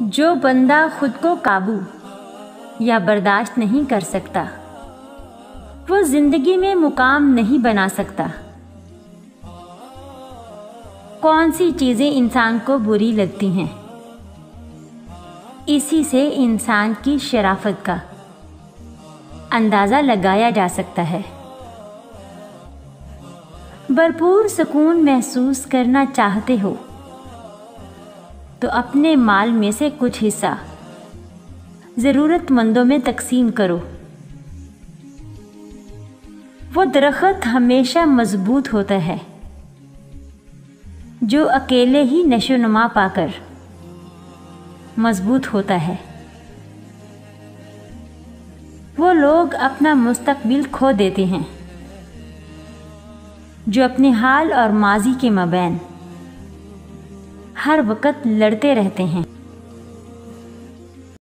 جو بندہ خود کو قابو یا برداشت نہیں کر سکتا وہ زندگی میں مقام نہیں بنا سکتا۔ کون سی چیزیں انسان کو بری لگتی ہیں؟ اسی سے انسان کی شرافت کا اندازہ لگایا جا سکتا ہے۔ بھرپور سکون محسوس کرنا چاہتے ہو تو اپنے مال میں سے کچھ حصہ ضرورت مندوں میں تقسیم کرو۔ وہ درخت ہمیشہ مضبوط ہوتا ہے جو اکیلے ہی نشو نما پا کر مضبوط ہوتا ہے۔ وہ لوگ اپنا مستقبل کھو دیتے ہیں جو اپنے حال اور ماضی کے مابین ہر وقت لڑتے رہتے ہیں۔